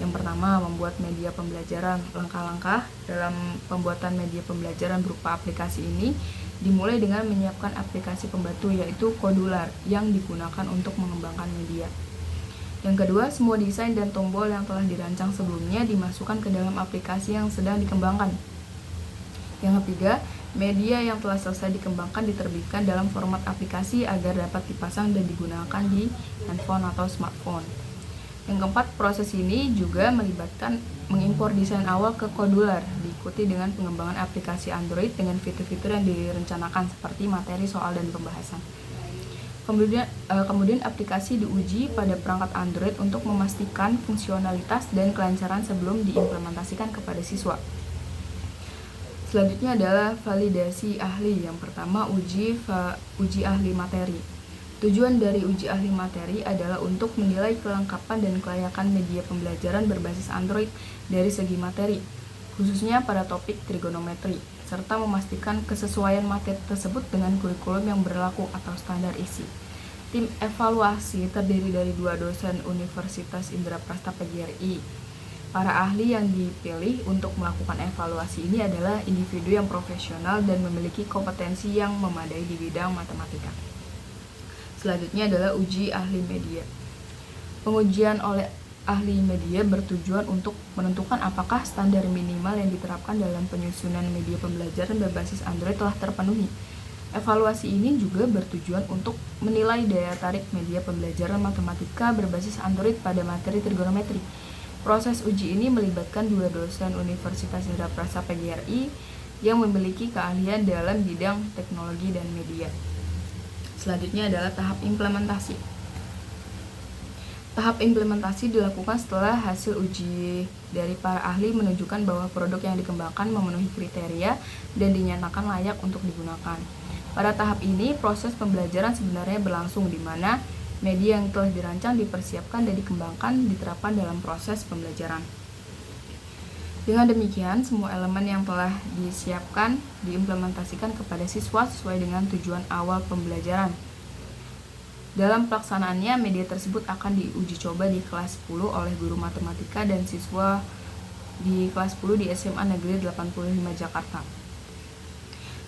Yang pertama, membuat media pembelajaran. Langkah-langkah dalam pembuatan media pembelajaran berupa aplikasi ini dimulai dengan menyiapkan aplikasi pembantu yaitu Kodular yang digunakan untuk mengembangkan media. Yang kedua, semua desain dan tombol yang telah dirancang sebelumnya dimasukkan ke dalam aplikasi yang sedang dikembangkan. Yang ketiga, media yang telah selesai dikembangkan diterbitkan dalam format aplikasi agar dapat dipasang dan digunakan di handphone atau smartphone. Yang keempat, proses ini juga melibatkan mengimpor desain awal ke Kodular, diikuti dengan pengembangan aplikasi Android dengan fitur-fitur yang direncanakan seperti materi, soal, dan pembahasan. Kemudian aplikasi diuji pada perangkat Android untuk memastikan fungsionalitas dan kelancaran sebelum diimplementasikan kepada siswa. Selanjutnya adalah validasi ahli. Yang pertama, uji ahli materi. Tujuan dari uji ahli materi adalah untuk menilai kelengkapan dan kelayakan media pembelajaran berbasis Android dari segi materi, khususnya pada topik trigonometri, serta memastikan kesesuaian materi tersebut dengan kurikulum yang berlaku atau standar isi. Tim evaluasi terdiri dari 2 dosen Universitas Indraprasta PGRI. Para ahli yang dipilih untuk melakukan evaluasi ini adalah individu yang profesional dan memiliki kompetensi yang memadai di bidang matematika. Selanjutnya adalah uji ahli media. Pengujian oleh ahli media bertujuan untuk menentukan apakah standar minimal yang diterapkan dalam penyusunan media pembelajaran berbasis Android telah terpenuhi. Evaluasi ini juga bertujuan untuk menilai daya tarik media pembelajaran matematika berbasis Android pada materi trigonometri. Proses uji ini melibatkan 2 dosen Universitas Indraprasta PGRI yang memiliki keahlian dalam bidang teknologi dan media. Selanjutnya adalah tahap implementasi. Tahap implementasi dilakukan setelah hasil uji dari para ahli menunjukkan bahwa produk yang dikembangkan memenuhi kriteria dan dinyatakan layak untuk digunakan. Pada tahap ini, proses pembelajaran sebenarnya berlangsung di mana media yang telah dirancang dipersiapkan dan dikembangkan diterapkan dalam proses pembelajaran. Dengan demikian, semua elemen yang telah disiapkan diimplementasikan kepada siswa sesuai dengan tujuan awal pembelajaran. Dalam pelaksanaannya, media tersebut akan diuji coba di kelas 10 oleh guru matematika dan siswa di kelas 10 di SMA Negeri 85 Jakarta.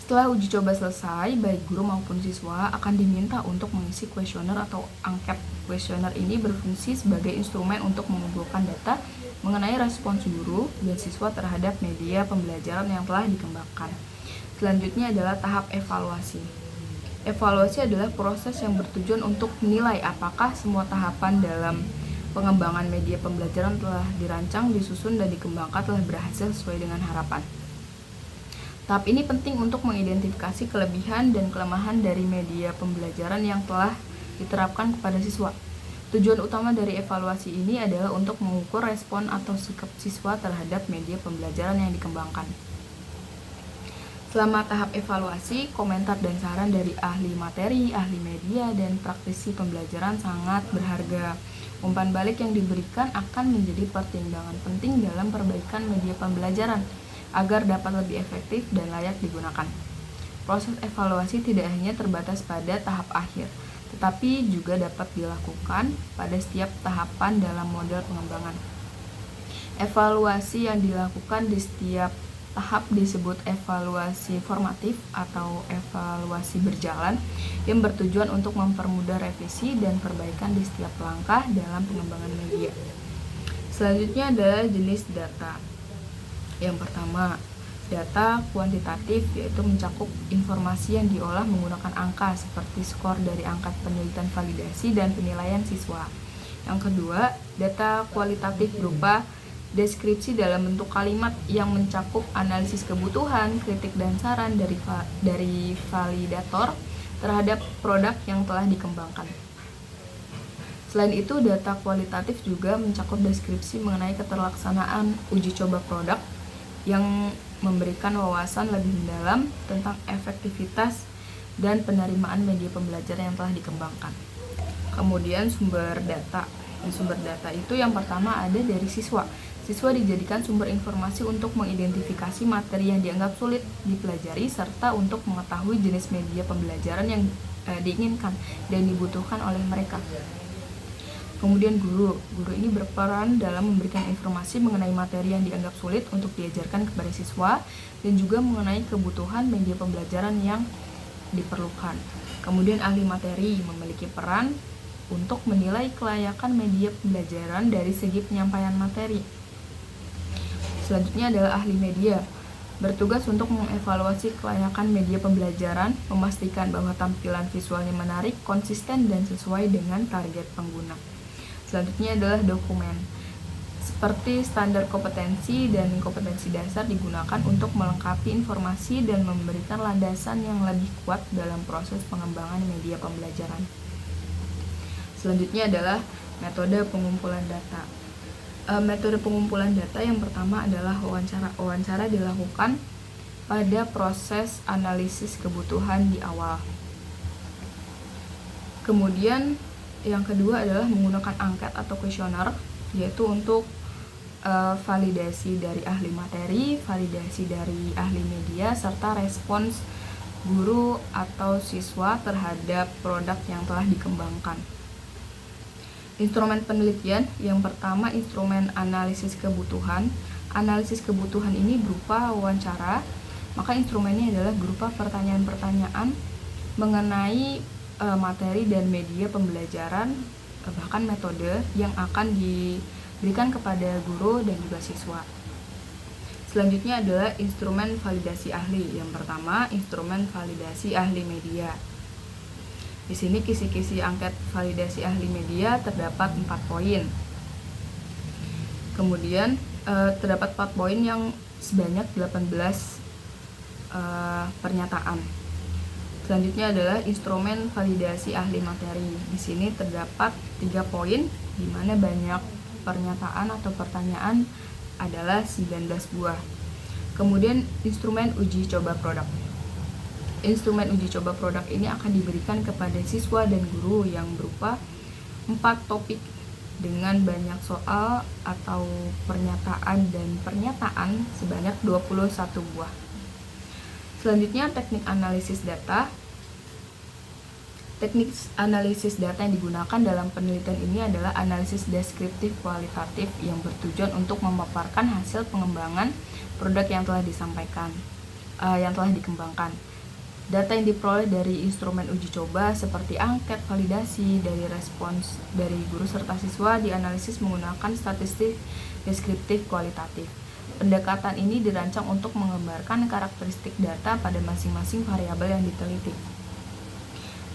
Setelah uji coba selesai, baik guru maupun siswa akan diminta untuk mengisi kuesioner atau angket. Kuesioner ini berfungsi sebagai instrumen untuk mengumpulkan data mengenai respons guru dan siswa terhadap media pembelajaran yang telah dikembangkan. Selanjutnya adalah tahap evaluasi. Evaluasi adalah proses yang bertujuan untuk menilai apakah semua tahapan dalam pengembangan media pembelajaran telah dirancang, disusun, dan dikembangkan telah berhasil sesuai dengan harapan. Tahap ini penting untuk mengidentifikasi kelebihan dan kelemahan dari media pembelajaran yang telah diterapkan kepada siswa. Tujuan utama dari evaluasi ini adalah untuk mengukur respon atau sikap siswa terhadap media pembelajaran yang dikembangkan. Selama tahap evaluasi, komentar dan saran dari ahli materi, ahli media, dan praktisi pembelajaran sangat berharga. Umpan balik yang diberikan akan menjadi pertimbangan penting dalam perbaikan media pembelajaran agar dapat lebih efektif dan layak digunakan. Proses evaluasi tidak hanya terbatas pada tahap akhir, tetapi juga dapat dilakukan pada setiap tahapan dalam model pengembangan. Evaluasi yang dilakukan di setiap tahap disebut evaluasi formatif atau evaluasi berjalan yang bertujuan untuk mempermudah revisi dan perbaikan di setiap langkah dalam pengembangan media. Selanjutnya adalah jenis data. Yang pertama, data kuantitatif, yaitu mencakup informasi yang diolah menggunakan angka seperti skor dari angka penelitian validasi dan penilaian siswa. Yang kedua, data kualitatif berupa deskripsi dalam bentuk kalimat yang mencakup analisis kebutuhan, kritik dan saran dari validator terhadap produk yang telah dikembangkan. Selain itu, data kualitatif juga mencakup deskripsi mengenai keterlaksanaan uji coba produk yang memberikan wawasan lebih mendalam tentang efektivitas dan penerimaan media pembelajaran yang telah dikembangkan. Kemudian sumber data. Sumber data itu yang pertama ada dari siswa. Siswa dijadikan sumber informasi untuk mengidentifikasi materi yang dianggap sulit dipelajari serta untuk mengetahui jenis media pembelajaran yang diinginkan dan dibutuhkan oleh mereka. Kemudian guru ini berperan dalam memberikan informasi mengenai materi yang dianggap sulit untuk diajarkan kepada siswa dan juga mengenai kebutuhan media pembelajaran yang diperlukan. Kemudian ahli materi memiliki peran untuk menilai kelayakan media pembelajaran dari segi penyampaian materi. Selanjutnya adalah ahli media, bertugas untuk mengevaluasi kelayakan media pembelajaran, memastikan bahwa tampilan visualnya menarik, konsisten, dan sesuai dengan target pengguna. Selanjutnya adalah dokumen. Seperti standar kompetensi dan kompetensi dasar digunakan untuk melengkapi informasi dan memberikan landasan yang lebih kuat dalam proses pengembangan media pembelajaran. Selanjutnya adalah metode pengumpulan data. Metode pengumpulan data yang pertama adalah wawancara. Wawancara dilakukan pada proses analisis kebutuhan di awal. Kemudian yang kedua adalah menggunakan angket atau kuesioner, yaitu untuk validasi dari ahli materi, validasi dari ahli media, serta respons guru atau siswa terhadap produk yang telah dikembangkan. Instrumen penelitian yang pertama instrumen analisis kebutuhan. Analisis kebutuhan ini berupa wawancara, maka instrumennya adalah berupa pertanyaan-pertanyaan mengenai materi dan media pembelajaran, bahkan metode yang akan diberikan kepada guru dan juga siswa. Selanjutnya adalah instrumen validasi ahli. Yang pertama, instrumen validasi ahli media. Di sini kisi-kisi angket validasi ahli media terdapat 4 poin. Kemudian terdapat 4 poin yang sebanyak 18 pernyataan. Selanjutnya adalah instrumen validasi ahli materi. Di sini terdapat 3 poin, di mana banyak pernyataan atau pertanyaan adalah 19 buah. Kemudian instrumen uji coba produk. Instrumen uji coba produk ini akan diberikan kepada siswa dan guru yang berupa 4 topik dengan banyak soal atau pernyataan dan pernyataan sebanyak 21 buah. Selanjutnya teknik analisis data. Teknik analisis data yang digunakan dalam penelitian ini adalah analisis deskriptif kualitatif yang bertujuan untuk memaparkan hasil pengembangan produk yang telah dikembangkan. Data yang diperoleh dari instrumen uji coba seperti angket validasi dari respons dari guru serta siswa dianalisis menggunakan statistik deskriptif kualitatif. Pendekatan ini dirancang untuk menggambarkan karakteristik data pada masing-masing variabel yang diteliti.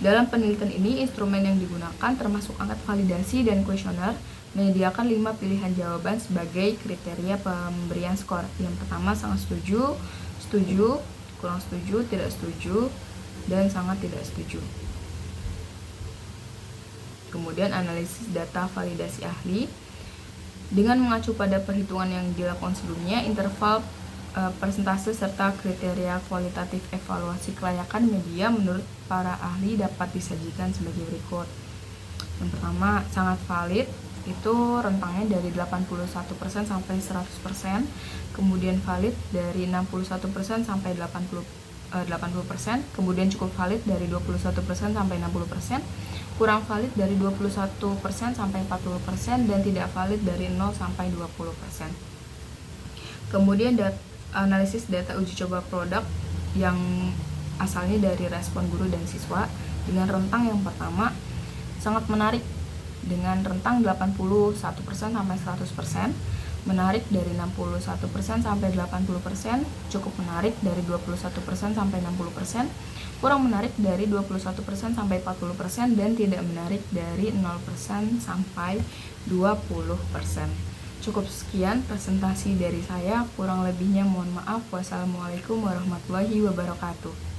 Dalam penelitian ini, instrumen yang digunakan termasuk angket validasi dan kuesioner menyediakan 5 pilihan jawaban sebagai kriteria pemberian skor. Yang pertama, sangat setuju, setuju, kurang setuju, tidak setuju, dan sangat tidak setuju. Kemudian analisis data validasi ahli. Dengan mengacu pada perhitungan yang dilakukan sebelumnya, interval persentase serta kriteria kualitatif evaluasi kelayakan media menurut para ahli dapat disajikan sebagai berikut. Yang pertama, sangat valid, itu rentangnya dari 81% sampai 100%, kemudian valid dari 61% sampai 80%, kemudian cukup valid dari 21% sampai 60%, kurang valid dari 21% sampai 40%, dan tidak valid dari 0 sampai 20%. Kemudian analisis data uji coba produk yang asalnya dari respon guru dan siswa dengan rentang yang pertama sangat menarik dengan rentang 81% sampai 100%, menarik dari 61% sampai 80%, cukup menarik dari 21% sampai 60%, kurang menarik dari 21% sampai 40%, dan tidak menarik dari 0% sampai 20%. Cukup sekian presentasi dari saya, kurang lebihnya mohon maaf. Wassalamualaikum warahmatullahi wabarakatuh.